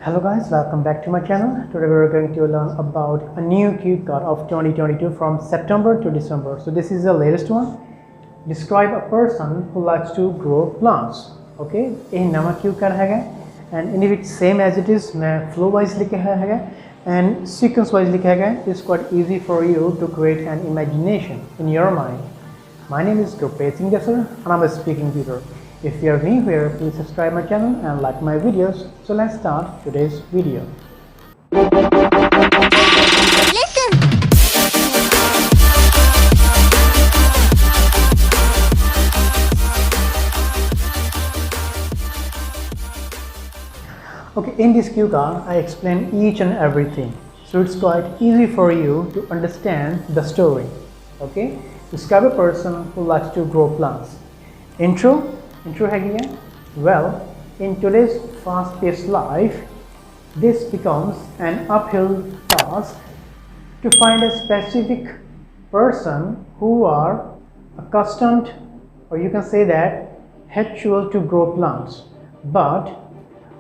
Hello guys, welcome back to my channel. Today we are going to learn about a new cue card of 2022 from September to December. So this is the latest one. Describe a person who likes to grow plants. Okay, a nava cue card hai and in which same as it is, मैं flow wise लिखा है and sequence wise लिखा है. It's quite easy for you to create an imagination in your mind. My name is Gurbhej Jassar and I'm a speaking tutor. If you are new here, please subscribe my channel and like my videos. So let's start today's video. Listen. Okay, in this cue card, I explain each and everything. So it's quite easy for you to understand the story. Okay, describe a person who likes to grow plants. Intro है क्या? Well, in today's fast-paced life, this becomes an uphill task to find a specific person who are accustomed, or you can say that habitual to grow plants. But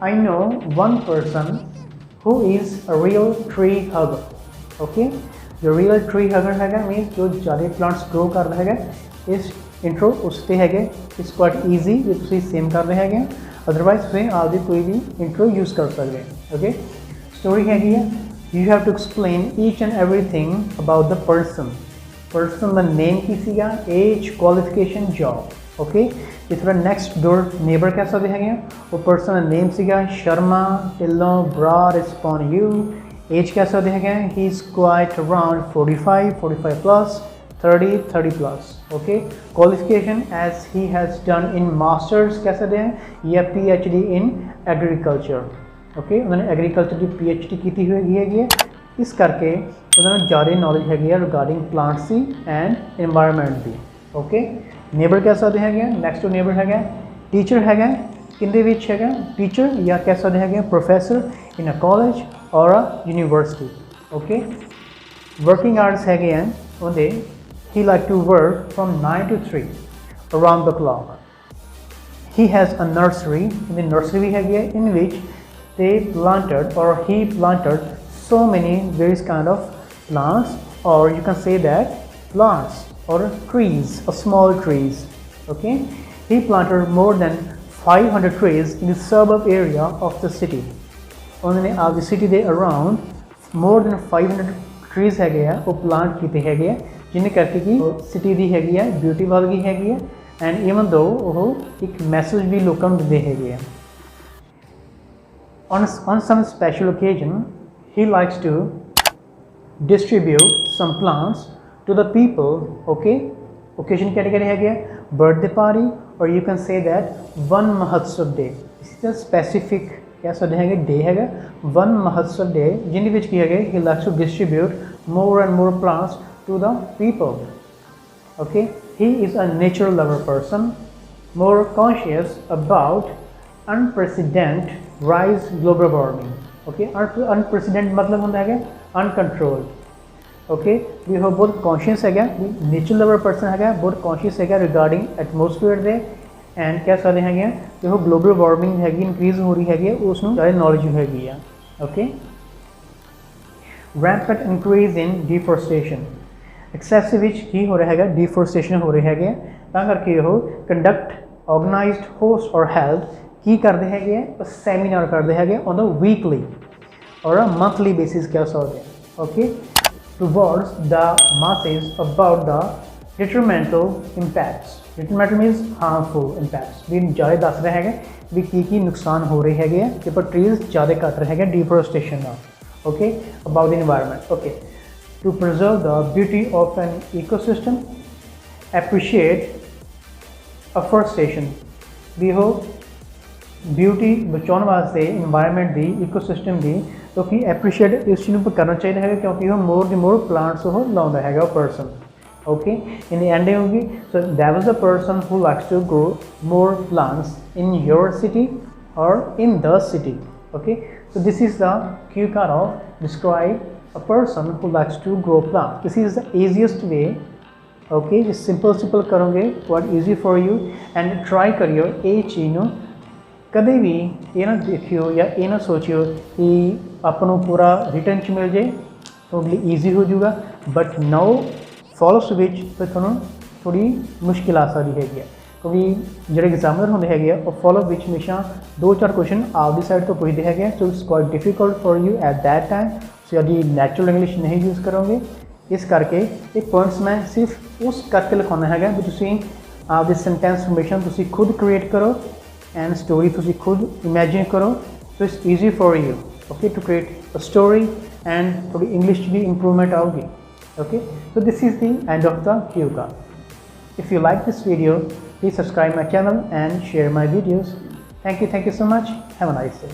I know one person who is a real tree hugger. Okay, the real tree hugger है means जो ज़्यादा plants grow कर रहा है. इस intro उसते है it's quite easy जो तुम सेम कर रहे हैं अदरवाइज फिर आप भी कोई भी इंट्रो यूज़ कर सकते हैं. ओके, स्टोरी है you have to explain each and everything about the person the name की सीगा एज क्वालिफिकेशन जॉब. ओके, ये थोड़ा नेक्स्ट डोर नेबर कह सकते हैं वो पर्सन का नेम सीगा शर्मा टिल्लो ब्रा रिस्पॉन यू एज कह सकते हैं he is quite around 45 plus 30 plus. Okay, qualification as he has done in masters कह सकते हैं या PhD in agriculture. Okay, उन्होंने agriculture की PhD की हुई है इस करके उन्होंने ज़्यादा नॉलेज है regarding plants and environment भी. Okay, neighbor कह सकते हैं next to neighbor है teacher है किंदे विच है teacher या कह सकते हैं professor in a college or a university. Okay, working hours है उन्हें he likes to work from 9 to 3 around the clock. He has a nursery. In the nursery in which they planted or he planted so many various kind of plants, or you can say that plants or trees or small trees. Okay, he planted more than 500 trees in the suburb area of the city. On the city they around more than 500 trees वो plant किए है जिन्हें करके कि city दी हैगी है beauty वाल गई हैगी है एंड इवन दो वो एक मैसेज भी लोगों को दे हैगी है. On some special occasion he likes to distribute some plants to the people. Okay, occasion category हैगी है birthday party or you can say that one mahotsav day. This is a specific क्या सकते हैं डे हैगा one mahotsav day जिन्हें विच की हैगे he likes to distribute more and more plants to the people. Okay, he is a nature lover person, more conscious about unprecedented rise global warming. Okay, unprecedented मतलब होता है uncontrolled. Okay, we have both conscious है nature lover person है बहुत conscious है regarding atmosphere they and क्या कहते हैं जो global warming है increase हो रही है उसमें ज़्यादा knowledge हैगी है. Okay, rampant increase in deforestation. Excessive which की हो रहा है डिफोरेस्टेशन हो रही है करके हो कंडक्ट ऑर्गेनाइज्ड होस्ट और हेल्थ की करते हैं सेमिनार करते हैं ऑन द वीकली और मंथली बेसिस क्या सकते हैं. Okay, towards the masses about the detrimental impacts. Detrimental means harmful impacts भी ज़्यादा दस रहे हैं भी की नुकसान हो रही है कि पर ट्रीज ज़्यादा कट रहे हैं डिफोरेस्टेशन का. Okay, about the environment. Okay, to preserve the beauty of an ecosystem, appreciate afforestation. भी हो ब्यूटी बचाने वास्ते इन्वायरमेंट दी इकोसिस्टम दी तो कि एप्रीशिएट इस चीज़ पर करना चाहिए है क्योंकि वो मोर दी मोर प्लांट्स हो लाउंड है person. Okay, in the end होगी so that was the person who likes to grow more plants in your city और in the city. Okay, so this is the cue card of describe a person who likes to grow plants. This is the easiest way. Okay, just simple करोगे what easy for you and try करियो ये चीज़ ਕਦੇ ਵੀ ਇਹ ਨਾ ਦੇਖਿਓ ਜਾਂ ਇਹ ਨਾ ਸੋਚਿਓ ਕਿ ਆਪਾਂ ਨੂੰ ਪੂਰਾ ਰਿਟਨ 'ਚ ਮਿਲ ਜੇ ਤੁਹਾਡੇ ਲਈ ਈਜ਼ੀ ਹੋ ਜਾਊਗਾ, ਬਟ ਨਾਓ ਫੋਲੋਅਪਸ ਵਿੱਚ ਫਿਰ ਤੁਹਾਨੂੰ ਥੋੜ੍ਹੀ ਮੁਸ਼ਕਿਲ ਆ ਸਕਦੀ ਹੈਗੀ ਹੈ, ਕਿਉਂਕਿ ਜਿਹੜੇ ਐਗਜ਼ਾਮਨਰ ਹੁੰਦੇ ਹੈਗੇ ਆ ਉਹ ਫੋਲੋਅਪ ਵਿੱਚ ਹਮੇਸ਼ਾ 2-4 ਕੁਐਸਚਨ ਆਪਦੀ ਸਾਈਡ ਤੋਂ ਪੁੱਛਦੇ ਹੈਗੇ ਆ। So it's quite difficult for you at that time. So ਤੁਹਾਡੀ ਨੈਚੁਰਲ ਇੰਗਲਿਸ਼ ਨਹੀਂ ਯੂਜ਼ ਕਰੋਗੇ, ਇਸ ਕਰਕੇ ਇਹ ਪੁਆਇੰਟਸ ਮੈਂ ਸਿਰਫ ਉਸ ਕਰਕੇ ਲਿਖਾਉਣਾ ਹੈਗਾ ਵੀ ਤੁਸੀਂ ਆਪਦੀ ਸੈਂਟੈਂਸ ਫਾਰਮੇਸ਼ਨ ਤੁਸੀਂ ਖੁਦ ਕ੍ਰੀਏਟ ਕਰੋ ਐਂਡ ਸਟੋਰੀ ਤੁਸੀਂ ਖੁਦ ਇਮੈਜਿਨ ਕਰੋ। So it's easy for you okay to create a story and ਥੋੜੀ ਇੰਗਲਿਸ਼ 'ਚ ਵੀ ਇੰਪਰੂਵਮੈਂਟ ਆਊਗੀ। Okay, so this is the end of the cue card. If you like this video, please subscribe my channel and share my videos. Thank you so much. Have a nice day.